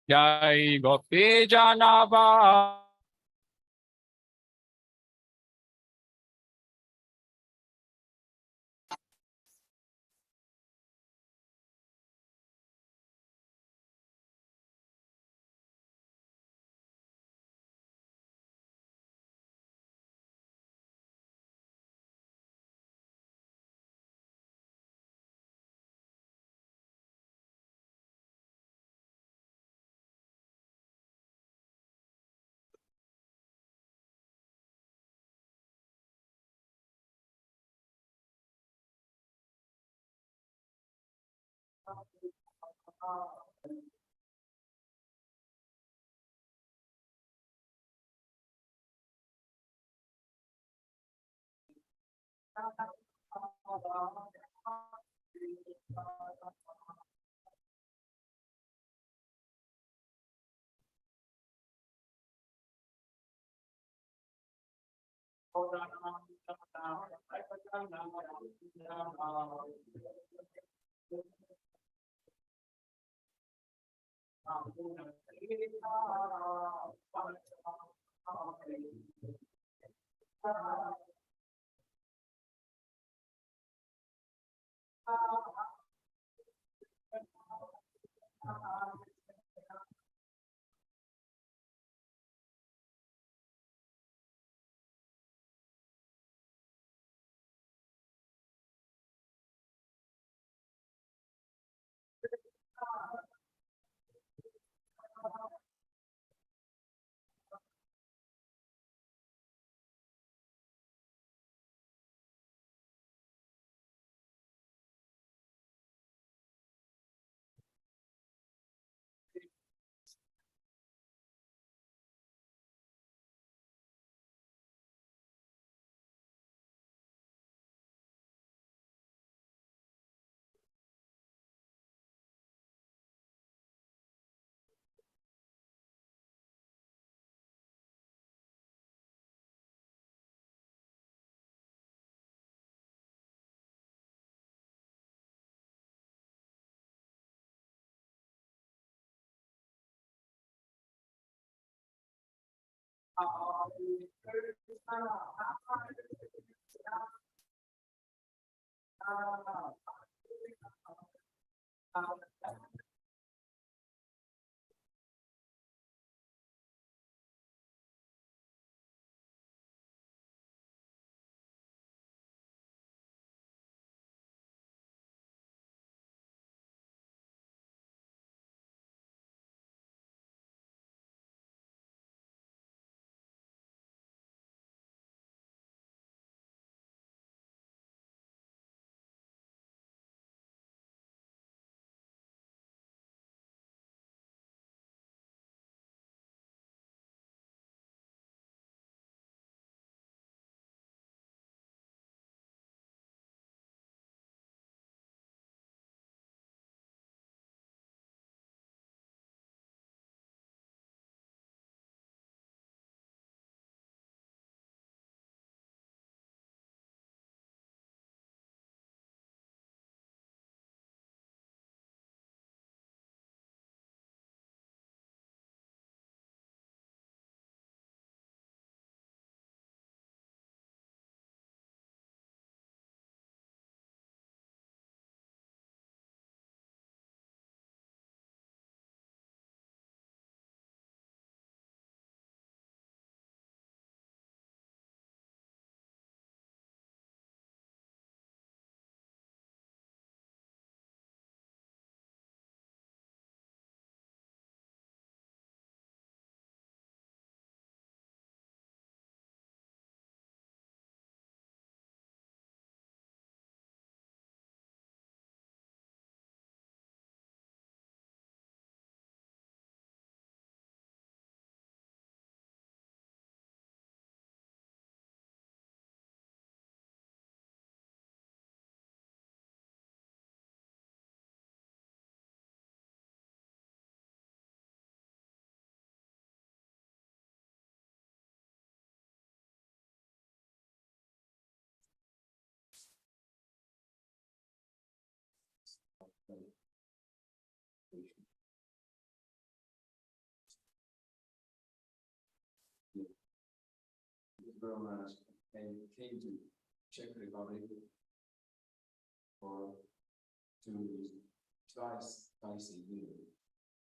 Jai Gopi Janava. Guru Maharaj came to Czech Republic for twice a year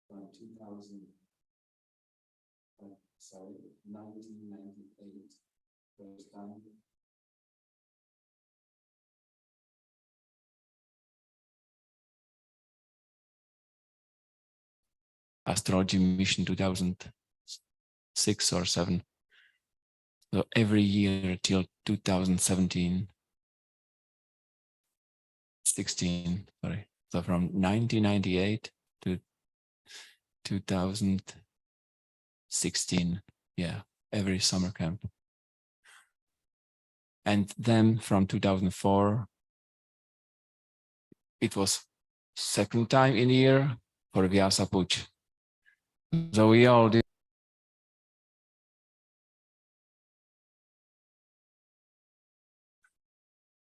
from 1998 first time. Astrology mission 2006 or 7. So every year till 2017, 16, sorry. So from 1998 to 2016, yeah, every summer camp. And then from 2004, it was second time in a year for Vyasa Puj. So we all did.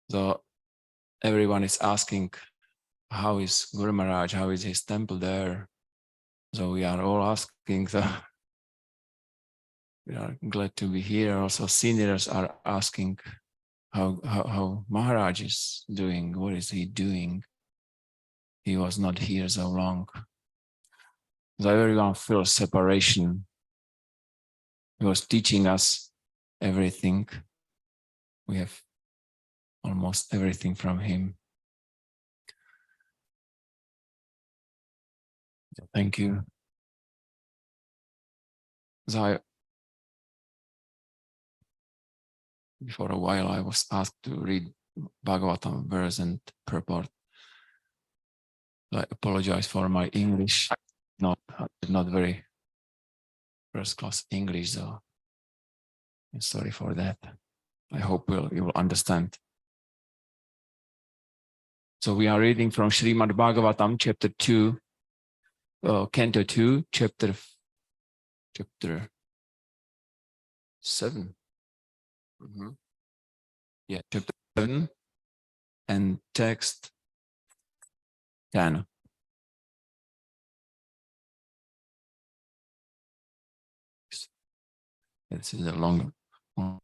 So everyone is asking, how is Guru Maharaj? How is his temple there? So we are all asking. So we are glad to be here. Also, seniors are asking how Maharaj is doing. What is he doing? He was not here so long. So everyone feels separation. He was teaching us everything. We have almost everything from him. Thank you. So before a while, I was asked to read Bhagavatam verse and purport. I apologize for my English, not very first class English, so I'm sorry for that. I hope you will understand. So we are reading from Srimad Bhagavatam, chapter 2, canto 2, chapter 7. Yeah, chapter 7 and text 10. This is a longer one.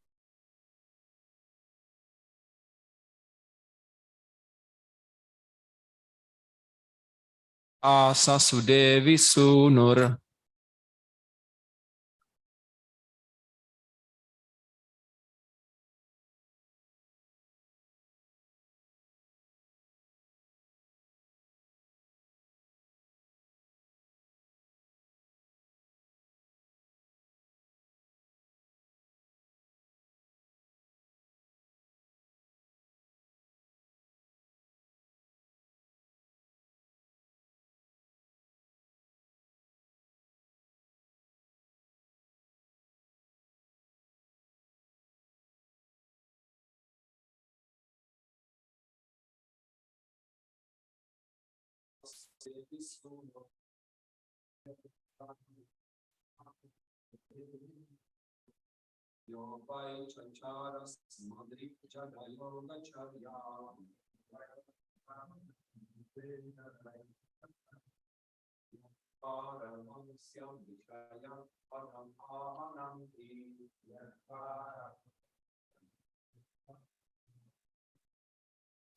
Asasudevi sunur Yogai chanchara samadri jaga yoga charya paramasyam vishaya param amananti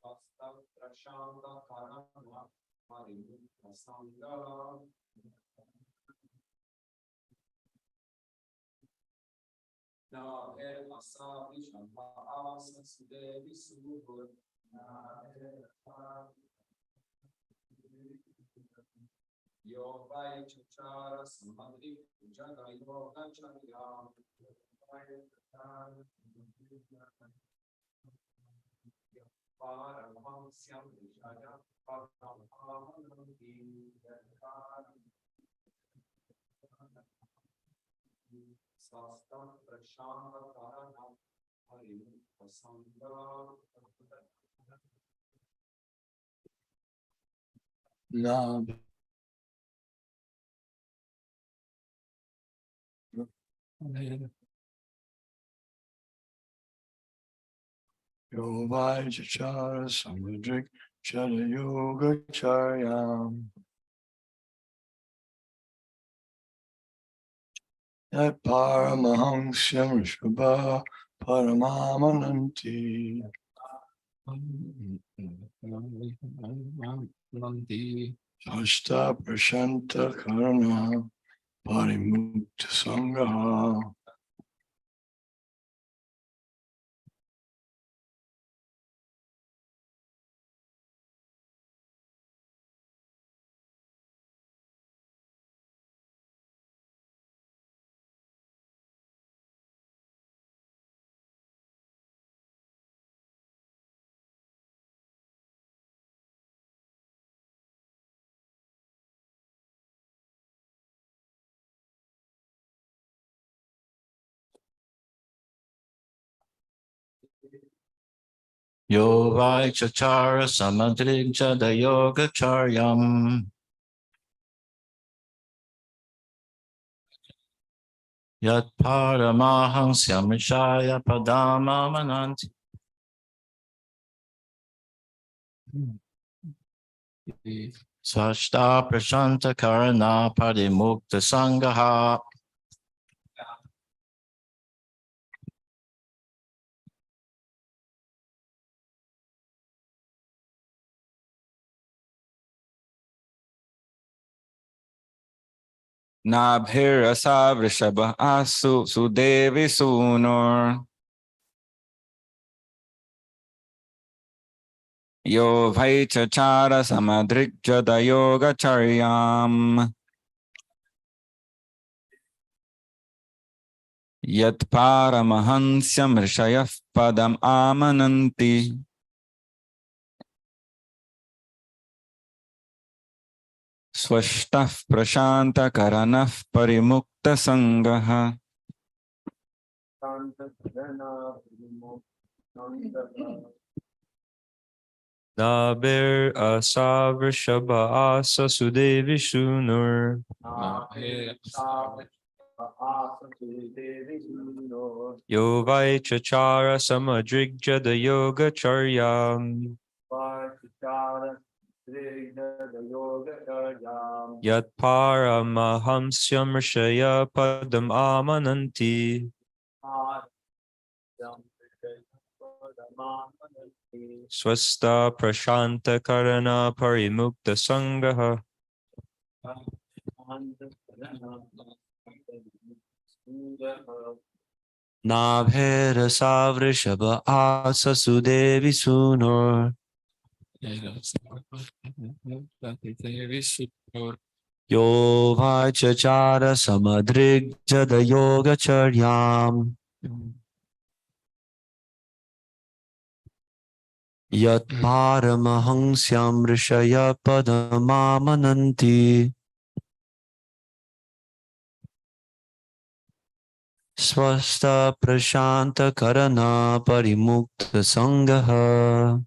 hasta prashanda karama parimukha sangha na er asavi shambha asasudevi subhur Yogai chachara samadri jaga yoga charya paramasyam vishaya param amananti sastam prashanda karana harimukha sangha Nam Yogai chachara samadrik jala yoga charyam At paramahansyam rishabha Paramamananti. Svasta Prashanta Karana Parimukta Sangaha. Yo vai chachara samadrigja da yoga charyam. Yat paramaham syamishaya padama mananti. Swashta prashanta karana parimukta sangaha. Nabhirasa vrishabha asu sudevi sunor. Yo vai chachara samadrikjada yoga charyam. Yat paramahansyam rishayah padam amananti. Swashtah prashanta karanah parimukta sangaha. Nabir asa vrishabha asa sudevi shunur. Yo vai chachara samadrigja da yoga charyam. Yat paramahamsyam rishaya padam amananti. Swasta prashanta karana parimukta sangaha. Nabhera savrishabha asa sudevi sunor. Yo vai chachara samadrigja da yoga charyam. Yat paramahansyam rishaya padamamananti. Swasta prashanta karana parimukta sangaha.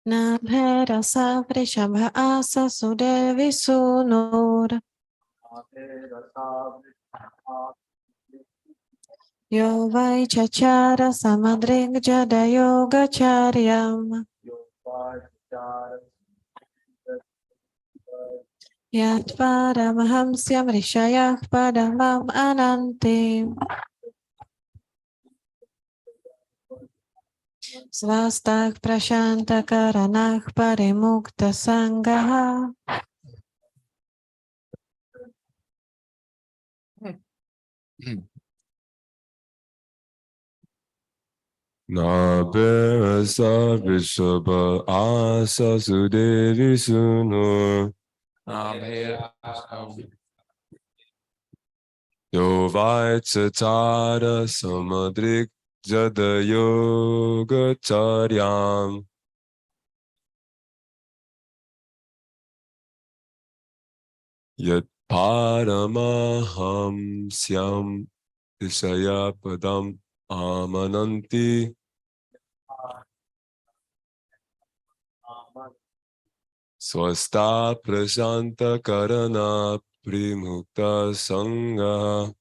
Nabhera savrishabha asa sudevi sunur. Yo vai chachara samadrigja da yoga charyam. Yat paramahamsyam rishayah padamam ananti. Svastak prashanta karanah parimukta sangaha. Nabhera vrishabha asa sudevi sunur. Yo vai chachara samadrigja da yoga charyam. Yat paramahamsyam rishaya padam amananti. Swasta prashanta karana primukta sangha.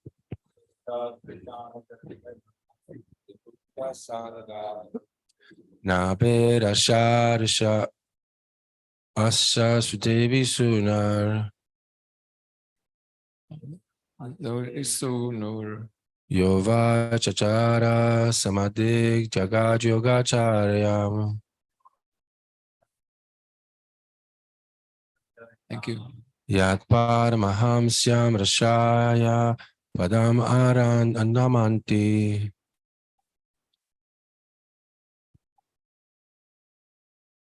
Nabhera sharisha Asya Sudevi Sunar Sunur Yova Chachara Samadik Jagad Yogacharyam. Thank you. Yat Paramahamsyam Rashaya Padam Aran Andamanti.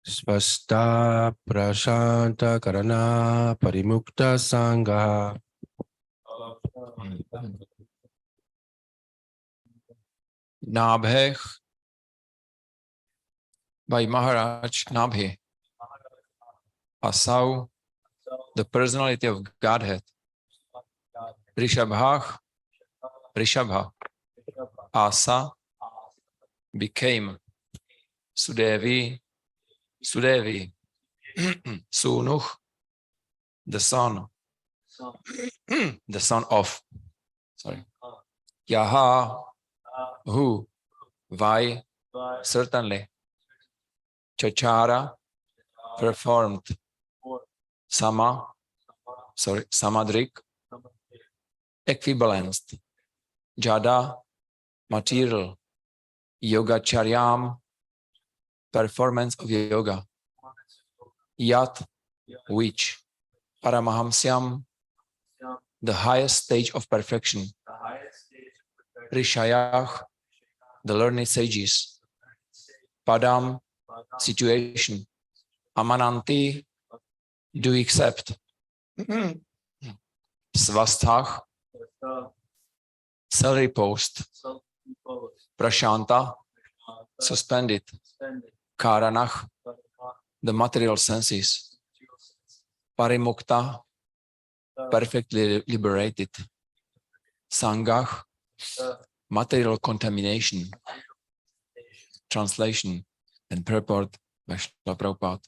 Svasta Prashanta Karana Parimukta Sangha. Nabhe by Maharaj Nabhe. Asau, the personality of Godhead. Rishabha, Asa became Sudevi, Sunuh, the son, the son of, Yaha, who, Vai, certainly, Chachara, performed, Samadrik, equibalanced, Jada, material, Yogacharyam, performance of yoga, Yat, which, Paramahamsyam, the highest stage of perfection, Rishayach, the learned sages, Padam, situation, Amananti, do accept, Svastach, self-reposed, Prashanta, suspended, Karanach, the material senses, Parimukta, perfectly liberated, Sangach, material contamination. Translation and purport by Srila Prabhupada.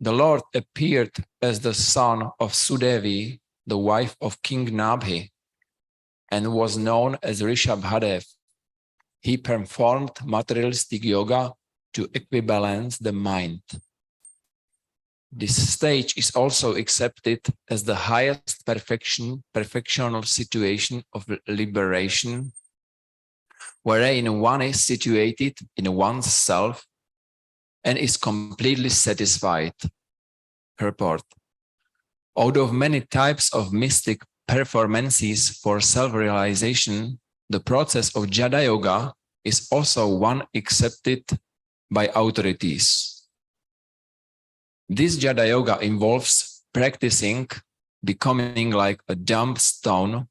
The Lord appeared as the son of Sudevi, the wife of King Nabhe, and was known as Rishabhadev. He performed materialistic yoga to equibalance the mind. This stage is also accepted as the highest perfectional situation of liberation, wherein one is situated in oneself and is completely satisfied. Purport. Out of many types of mystic performances for self-realization, the process of Jada Yoga is also one accepted by authorities. This Jada Yoga involves practicing becoming like a dumb stone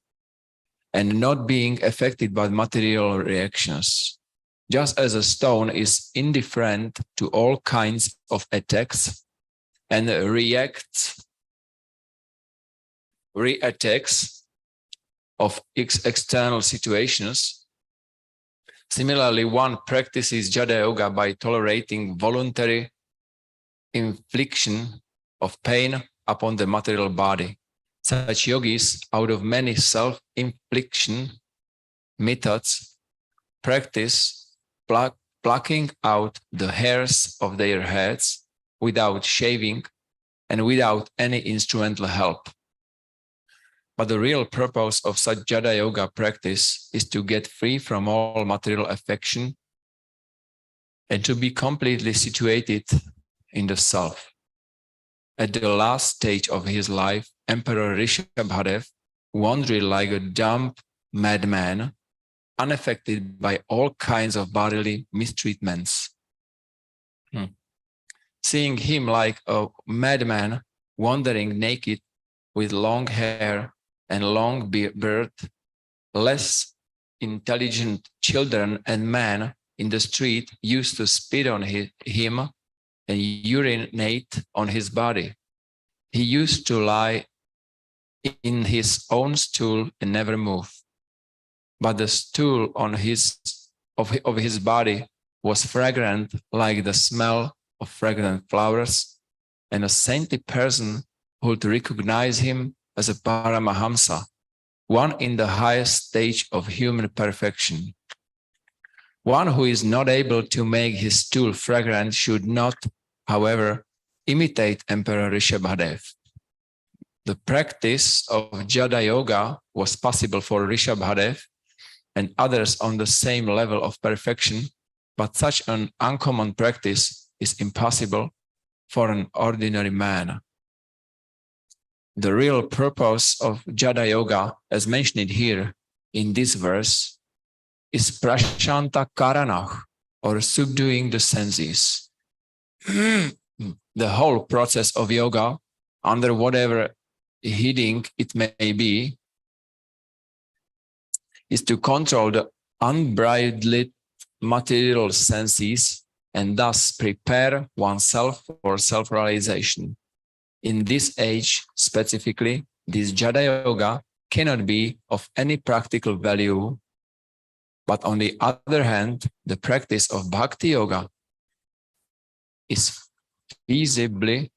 and not being affected by material reactions. Just as a stone is indifferent to all kinds of attacks and reattacks of external situations, similarly, one practices Jada Yoga by tolerating voluntary infliction of pain upon the material body. Such yogis, out of many self-infliction methods, practice plucking out the hairs of their heads without shaving and without any instrumental help. But the real purpose of such Jada Yoga practice is to get free from all material affection and to be completely situated in the self. At the last stage of his life, Emperor Rishabhadev wandered like a dumb madman, unaffected by all kinds of bodily mistreatments. Seeing him like a madman wandering naked with long hair and long beard, less intelligent children and men in the street used to spit on him and urinate on his body. He used to lie in his own stool and never move. But the stool on of his body was fragrant like the smell of fragrant flowers, and a saintly person would recognize him as a Paramahamsa, one in the highest stage of human perfection. One who is not able to make his stool fragrant should not, however, imitate Emperor Rishabhadev. The practice of Jada Yoga was possible for Rishabhadev and others on the same level of perfection, but such an uncommon practice is impossible for an ordinary man. The real purpose of Jada Yoga, as mentioned here in this verse, is prashanta karanah, or subduing the senses. The whole process of yoga, under whatever heading it may be, is to control the unbridled material senses and thus prepare oneself for self-realization. In this age, specifically, this Jada Yoga cannot be of any practical value, but on the other hand, the practice of Bhakti Yoga is feasible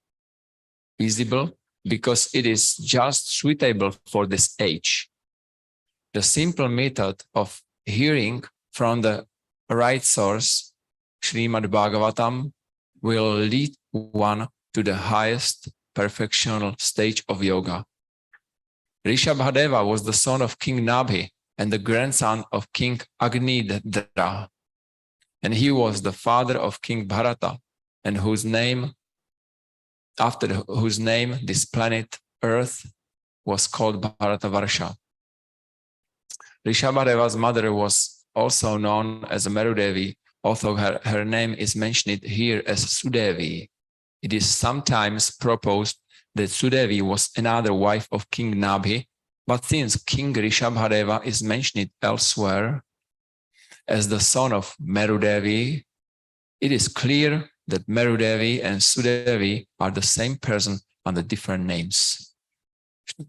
because it is just suitable for this age. The simple method of hearing from the right source, Srimad Bhagavatam, will lead one to the highest perfectional stage of yoga. Rishabhadeva was the son of King Nabhi and the grandson of King Agnidhra, and he was the father of King Bharata, and after whose name this planet Earth was called Bharatavarsha. Rishabhadeva's mother was also known as Merudevi, although her name is mentioned here as Sudevi. It is sometimes proposed that Sudevi was another wife of King Nabhi, but since King Rishabhadeva is mentioned elsewhere as the son of Merudevi, it is clear that Merudevi and Sudevi are the same person under different names. The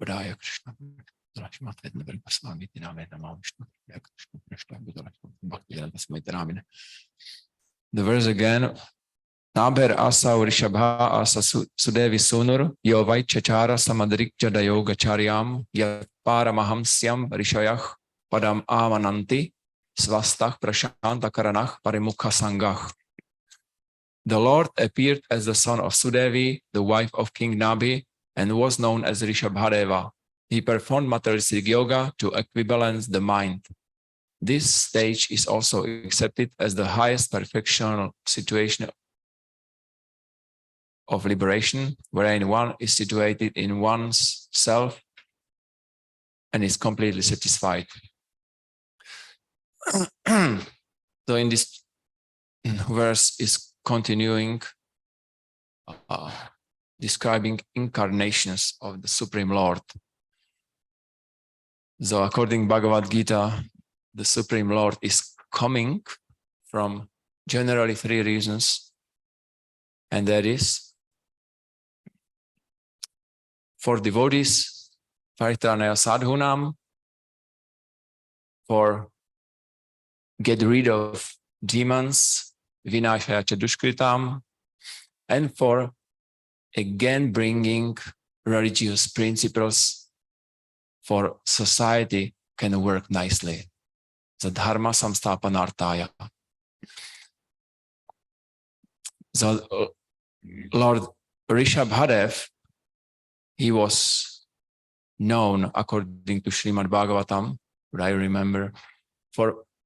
verse again, Naber asa Rishabha asa Sudevi sunur yovai chachara samadrik jadayoga charyam yat paramahamsyam rishayach padam amananti svastach prashanta karanach parimukha sangach. The Lord appeared as the son of Sudevi, the wife of King Nabhi, and was known as Rishabhadeva. He performed materialistic yoga to equibalance the mind. This stage is also accepted as the highest perfectional situation of liberation, wherein one is situated in one's self and is completely satisfied. So in this verse is continuing describing incarnations of the Supreme Lord. So according to Bhagavad Gita, the Supreme Lord is coming from generally three reasons, and that is for devotees, Paritranaya Sadhunam, for get rid of demons, Vinashaya Chadushkritam, and for again bringing religious principles for society can work nicely. The Dharma Samsthapanartaya. So Lord Rishabhadev, he was known, according to Srimad Bhagavatam, what I remember,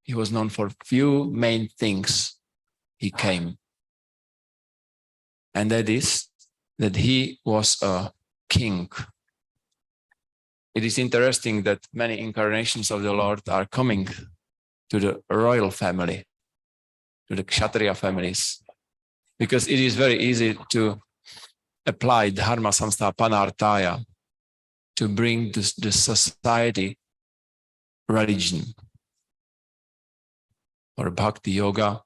he was known for few main things he came. And that is that he was a king. It is interesting that many incarnations of the Lord are coming to the royal family, to the Kshatriya families, because it is very easy to apply Dharma Samsthapanartaya to bring the society religion or Bhakti Yoga.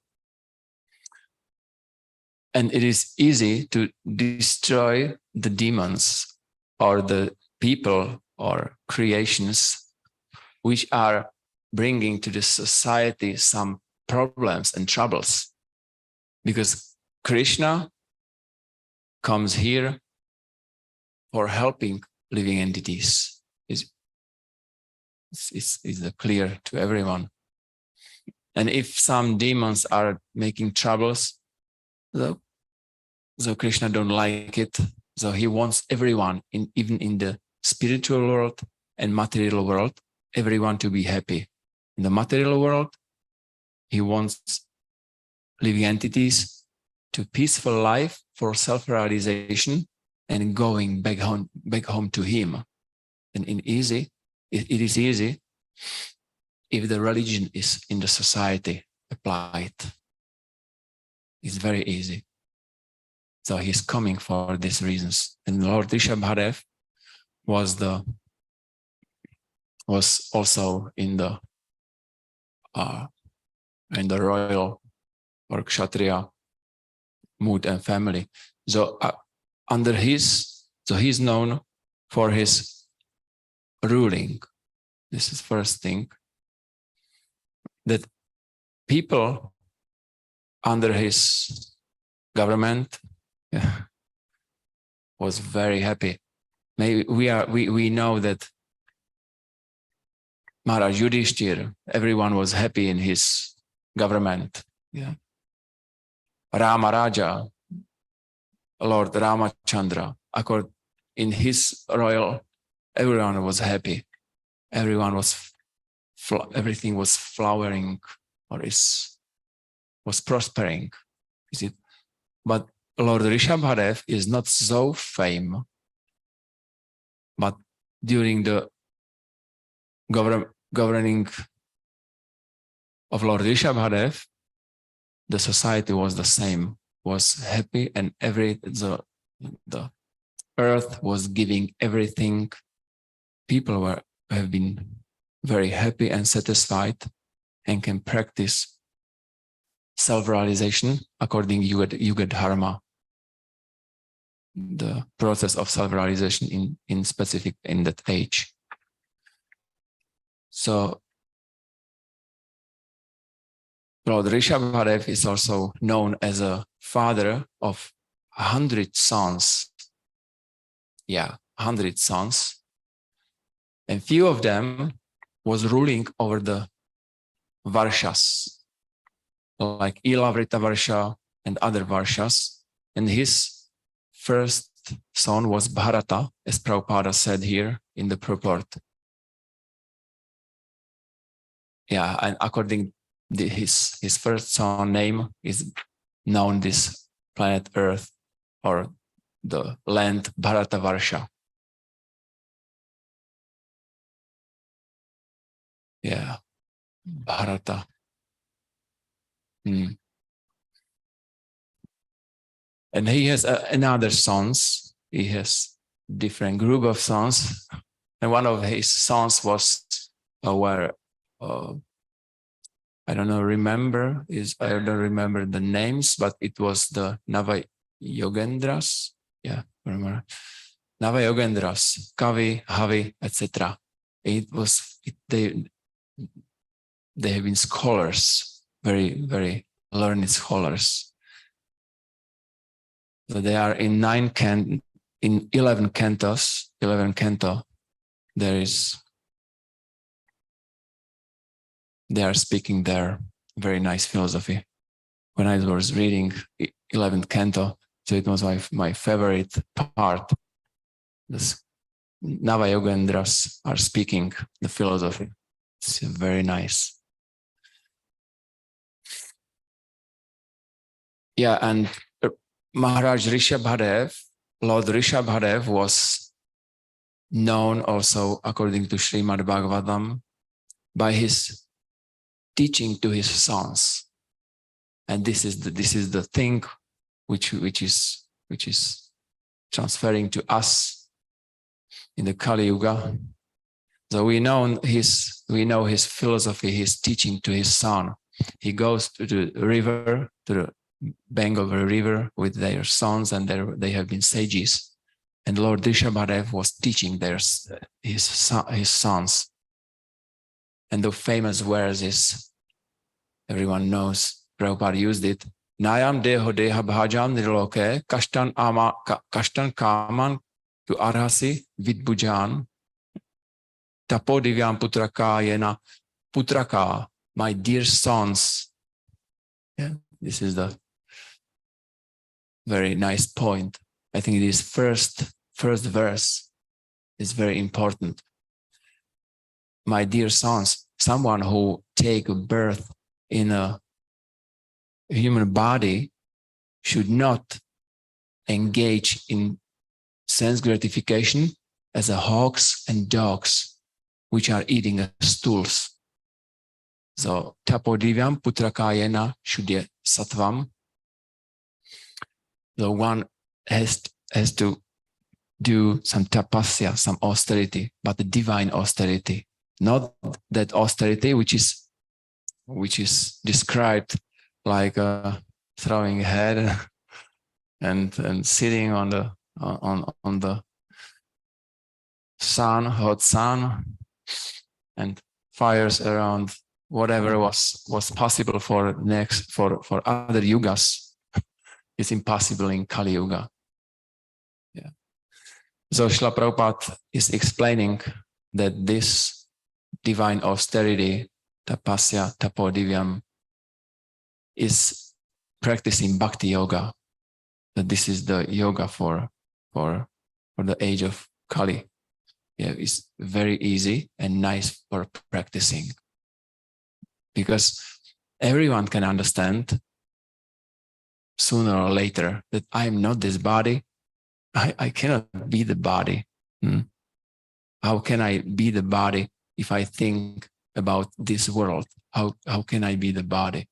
And it is easy to destroy the demons or the people or creations which are bringing to the society some problems and troubles. Because Krishna comes here for helping living entities. It's clear to everyone. And if some demons are making troubles, the So Krishna don't like it. So he wants everyone, even in the spiritual world and material world, everyone to be happy. In the material world, he wants living entities to peaceful life for self-realization and going back home to him. And it is easy if the religion is in the society applied. It's very easy. So he's coming for these reasons. And Lord Rishabhadev was also in the royal or Kshatriya mood and family. So so he's known for his ruling. This is first thing, that people under his government was very happy. Maybe we know that Maharaj Yudhishthir, everyone was happy in his government. Yeah. Rama Raja, Lord Ramachandra, in his royal, everyone was happy. Everything was flowering, or was prospering. Is it? But Lord Rishabhadev is not so famous. But during the governing of Lord Rishabhadev, the society was the same, was happy, and the earth was giving everything. People have been very happy and satisfied and can practice self-realization according to Yuga Dharma, the process of self-realization in specific in that age. So Lord Rishabhadev is also known as a father of 100 sons. Yeah, 100 sons. And few of them was ruling over the Varshas, like Ilavrita Varsha and other Varshas. And his first son was Bharata, as Prabhupada said here in the purport. Yeah, and according to his first son name is known this planet Earth, or the land Bharata Varsha. Yeah, Bharata. And he has another sons. He has different group of sons, and one of his sons was I don't remember the names, but it was the Navayogendras. Yeah, remember Navayogendras, Kavi, Havi, etc. They have been scholars, very, very learned scholars. So they are in 11 cantos. 11 canto. They are speaking their very nice philosophy. When I was reading 11th canto, so it was my favorite part. This Navayogendras are speaking the philosophy. It's very nice. Yeah, and Maharaj Rishabhadev, Lord Rishabhadev was known also, according to Srimad Bhagavatam, by his teaching to his sons. And this is the thing which is transferring to us in the Kali Yuga. So we know his philosophy, his teaching to his son. He goes to the river, to the bank of a river with their sons, and they have been sages. And Lord Rishabhadev was teaching his sons. And the famous verse is, everyone knows, Prabhupada used it, Nayam deho deha bhajam nirloke kashtan kaman tu arhasi vidbujan tapo divyam putraka yena putraka, my dear sons. Yeah, this is the very nice point. I think this first verse is very important. My dear sons, someone who take birth in a human body should not engage in sense gratification as a hogs and dogs, which are eating stools. So tapodivyam putrakayena shudya sattvam. So one has to do some tapasya, some austerity, but the divine austerity, not that austerity which is described like throwing a head and sitting on the sun, hot sun, and fires around whatever was possible for other yugas. It's impossible in Kali Yuga. Yeah. So Srila Prabhupada is explaining that this divine austerity, tapasya, tapodivyam, is practicing bhakti yoga. That this is the yoga for the age of Kali. Yeah, it's very easy and nice for practicing, because everyone can understand sooner or later that I am not this body. I cannot be the body. How can I be the body if I think about this world? How can I be the body?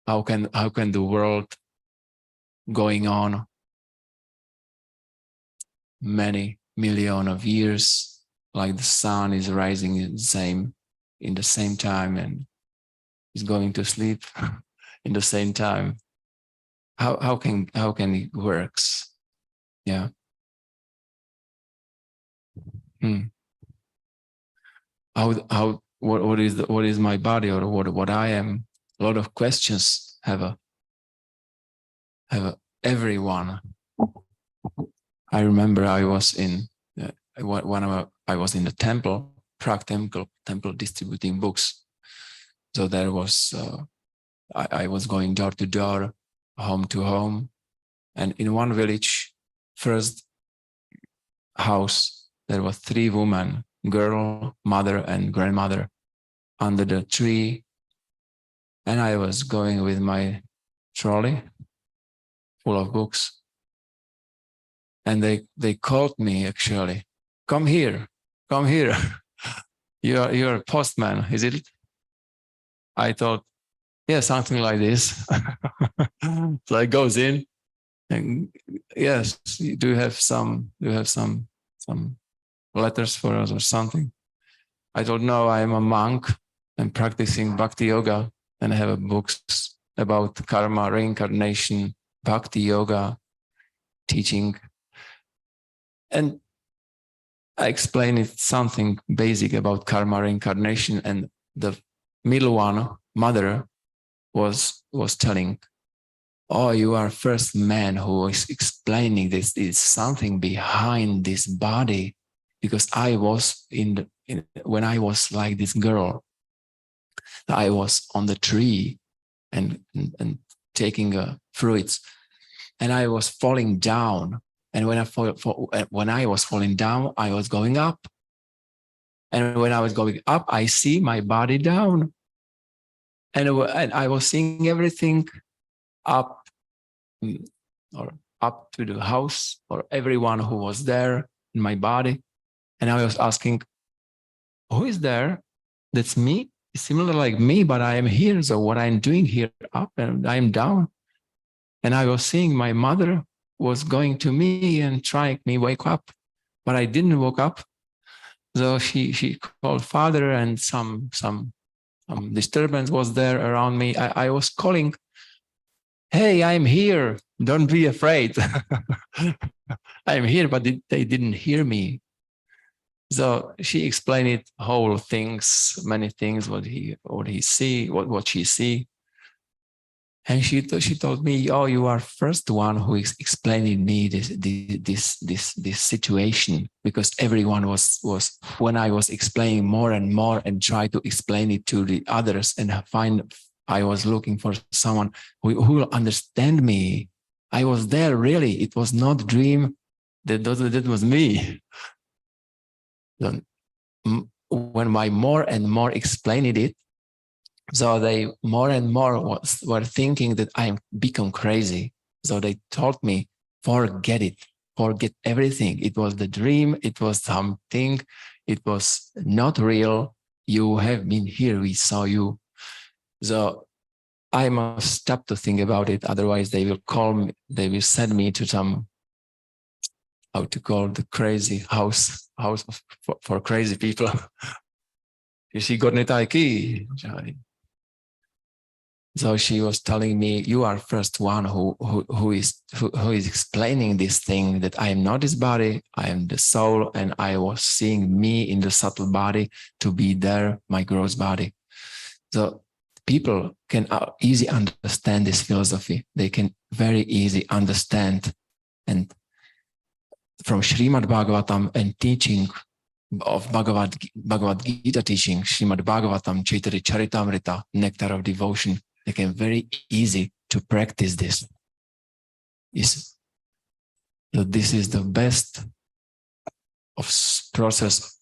How can the world going on many million of years, like the sun is rising in the same time and is going to sleep in the same time? How can it works? Yeah. What is my body, or what I am? A lot of questions have everyone. I remember I was in I was in the temple, Prague temple distributing books. So there was I was going door to door, home to home, and in one village, first house, there were 3 women, girl, mother, and grandmother, under the tree, and I was going with my trolley full of books, and they called me, actually, come here, you're a postman, is it? I thought, yeah, something like this. So I goes in, and yes, do you have some letters for us or something? I told, no, I am a monk and practicing bhakti yoga, and I have books about karma, reincarnation, bhakti yoga, teaching. And I explained it something basic about karma, reincarnation, and the middle one, mother, was telling, oh, you are first man who is explaining this. There's something behind this body, because I was when I was like this girl, I was on the tree and taking fruits, and I was falling down. And when I was falling down, I was going up. And when I was going up, I see my body down. And I was seeing everything up to the house, or everyone who was there in my body. And I was asking, who is there? That's me. It's similar like me, but I am here. So what I'm doing here, up, and I'm down. And I was seeing my mother was going to me and trying me wake up, but I didn't wake up. So she called father, and some disturbance was there around me. I was calling, hey, I'm here. Don't be afraid. I'm here, but they didn't hear me. So she explained it, whole things, many things, what she see. And she told me, oh, you are first one who is explaining me this situation, because everyone was when I was explaining more and more and try to explain it to the others and I was looking for someone who will understand me. I was there, really. It was not a dream. That was me. Then, when I more and more explained it, so they more and more were thinking that I become crazy. So they told me, forget it, forget everything. It was the dream. It was something. It was not real. You have been here. We saw you. So I must stop to think about it. Otherwise, they will call me. They will send me to some, how to call, the crazy house for crazy people. You see, so she was telling me, you are first one who is explaining this thing, that I am not this body, I am the soul, and I was seeing me in the subtle body to be there, my gross body. So people can easily understand this philosophy. They can very easily understand. And from Srimad Bhagavatam and teaching of Bhagavad Gita teaching, Srimad Bhagavatam, Chaitanya Charitamrita, Nectar of Devotion, they can very easy to practice this. This is the best of process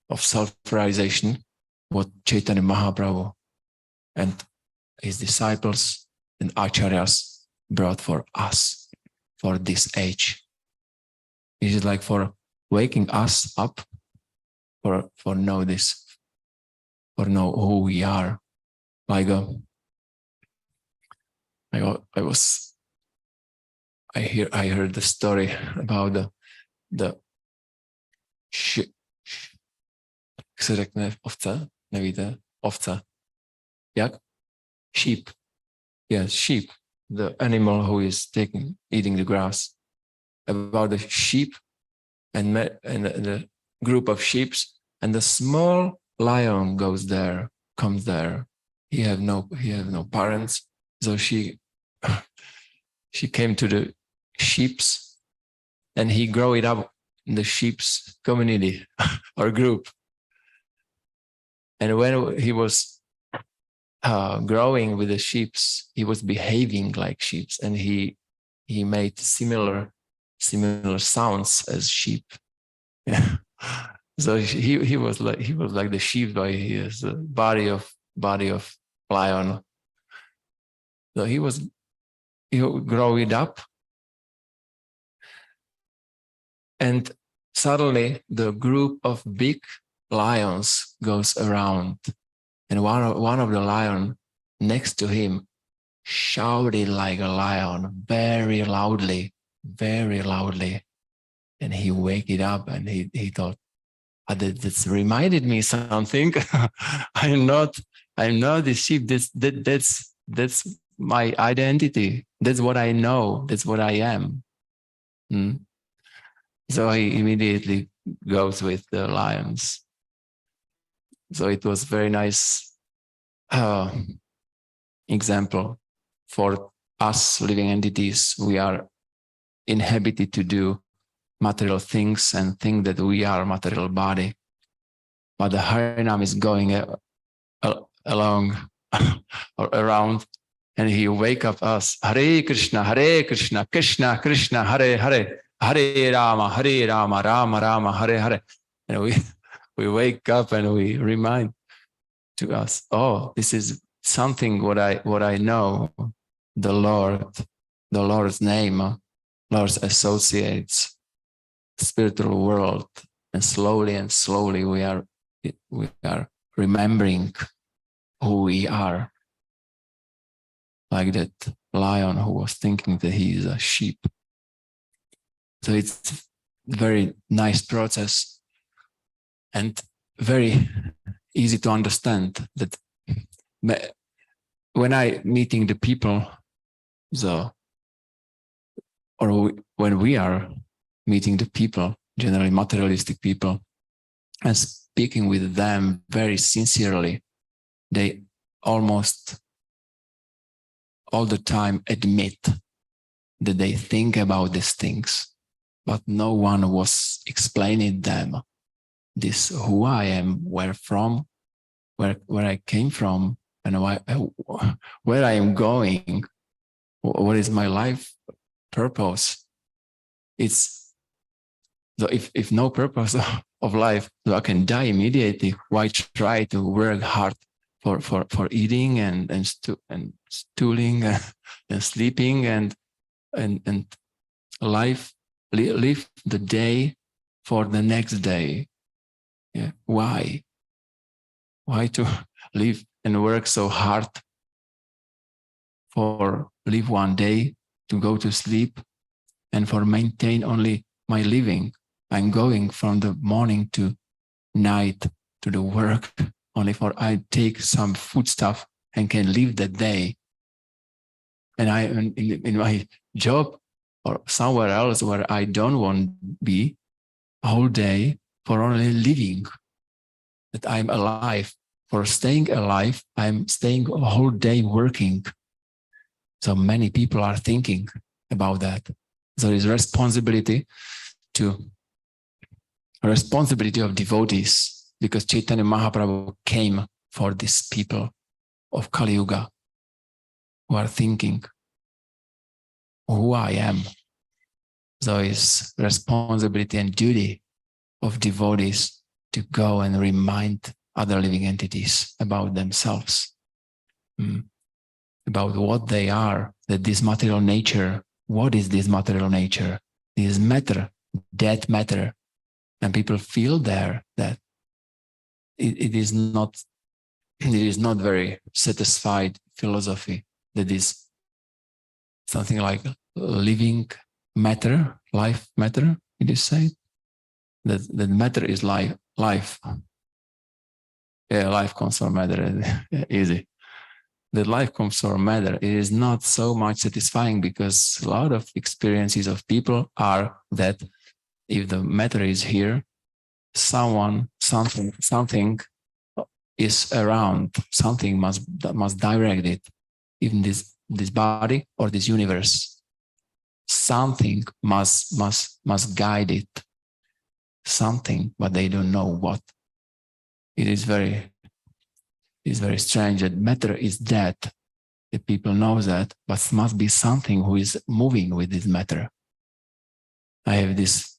of self-realization, what Chaitanya Mahaprabhu and his disciples and acharyas brought for us, for this age. It is like for waking us up, for know this, for know who we are. Like I heard the story about the ovca. Jak? Sheep. Yes, sheep. The animal who is eating the grass. About the sheep and the group of sheep, and the small lion comes there. He have no parents, so she came to the sheep's, and he grew it up in the sheep's community or group. And when he was growing with the sheep's, he was behaving like sheep's, and he made similar sounds as sheep. So he was like the sheep by his body of lion. So he grew it up, and suddenly the group of big lions goes around, and one of the lion next to him shouted like a lion very loudly, and he waked it up, and he thought, that's reminded me something. I'm not the sheep. That's my identity. That's what I know. That's what I am. So he immediately goes with the lions. So it was very nice example for us living entities. We are inhabited to do material things and think that we are material body, but the Harinam is going along or around, and he wake up us. Hare Krishna, Krishna Krishna, Hare Hare, Hare Rama, Rama Rama, Hare Hare. And we wake up and we remind to us, oh, this is something what I know, the Lord's name, Lord's associates, spiritual world, and slowly we are remembering who we are, like that lion who was thinking that he is a sheep. So it's a very nice process and very easy to understand that when I meeting the people, when we are meeting the people, generally materialistic people, and speaking with them very sincerely, they almost all the time admit that they think about these things, but no one was explaining them this, who I am, where I came from, and where I am going, what is my life purpose? It's so if no purpose of life, so I can die immediately. Why try to work hard for eating and stooling and sleeping and live the day for the next day? Yeah, why to live and work so hard for live one day to go to sleep and for maintain only my living? I'm going from the morning to night to the work only for I take some food stuff and can live that day. And I in my job or somewhere else where I don't want to be whole day for only living, that I'm alive. For staying alive, I'm staying a whole day working. So many people are thinking about that. There is responsibility of devotees, because Chaitanya Mahaprabhu came for these people of Kali Yuga who are thinking who I am. So it's responsibility and duty of devotees to go and remind other living entities about themselves, about what they are, that this material nature, what is this material nature? This matter, dead matter. And people feel there that it is not very satisfied philosophy, that is something like living matter, life matter, it is said. That matter is life. Yeah, life comes from matter, easy. That life comes from matter, it is not so much satisfying, because a lot of experiences of people are that if the matter is here, something is around, something must direct it, even this body or this universe. Something must guide it. Something, but they don't know what. It is very strange that matter is dead. The people know that, but must be something who is moving with this matter. I have this.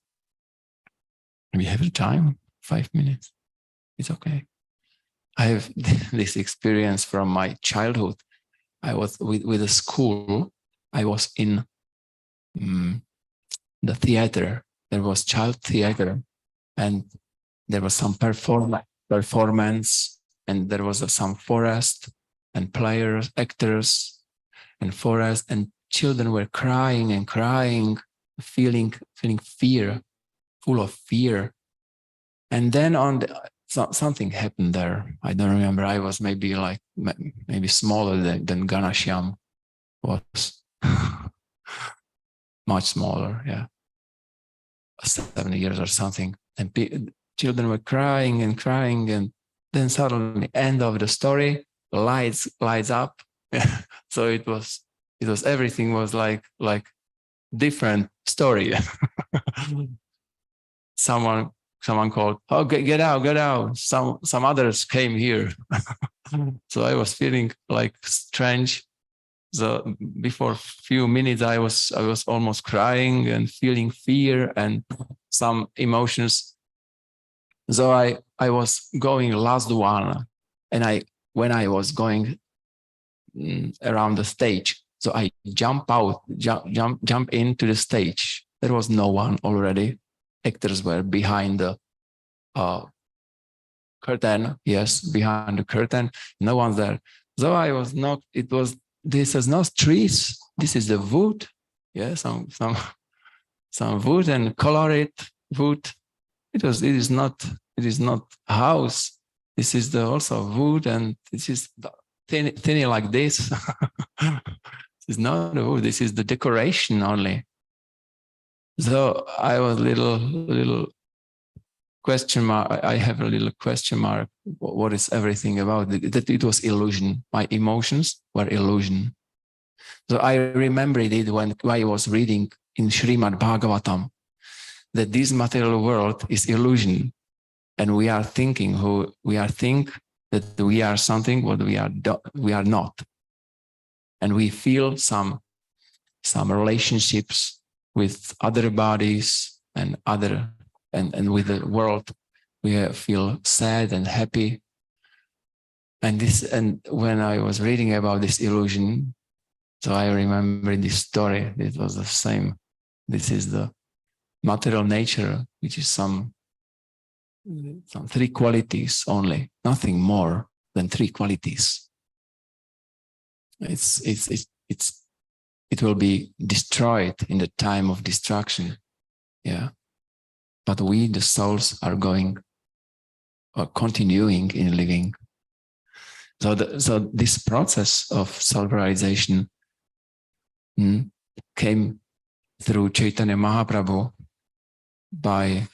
We have time, 5 minutes. It's okay. I have this experience from my childhood. I was with a school. I was in the theater. There was child theater, and there was some performance, and there was some forest and players, actors, and forest, and children were crying and crying, feeling fear, full of fear. And then something happened there. I don't remember. I was maybe smaller than Ganashyam was. Much smaller, yeah. 7 years or something. And children were crying, and then suddenly, end of the story, lights up. So it was everything was like different story. Someone called, "Oh, get out! Some others came here." So I was feeling like strange. So before a few minutes, I was almost crying and feeling fear and some emotions. So I was going last one, and when I was going around the stage, so I jump into the stage. There was no one already. Actors were behind the curtain. Yes, behind the curtain. No one's there. So I was not. This is not trees. This is the wood. Yeah, some wood and colored wood. It is not house. This is also wood, and this is thin like this. This is not the wood. This is the decoration only. So I was little question mark. I have a little question mark. What is everything about? That it was illusion. My emotions were illusion. So I remembered it when I was reading in Srimad Bhagavatam that this material world is illusion, and we are thinking that we are something what we are not, and we feel some relationships with other bodies and with the world. We feel sad and happy, and when I was reading about this illusion, so I remember this story. It was the same. This is the material nature, which is some 3 qualities only, nothing more than 3 qualities. It will be destroyed in the time of destruction. Yeah. But we, the souls, are going or continuing in living. So this process of self-realization came through Chaitanya Mahaprabhu by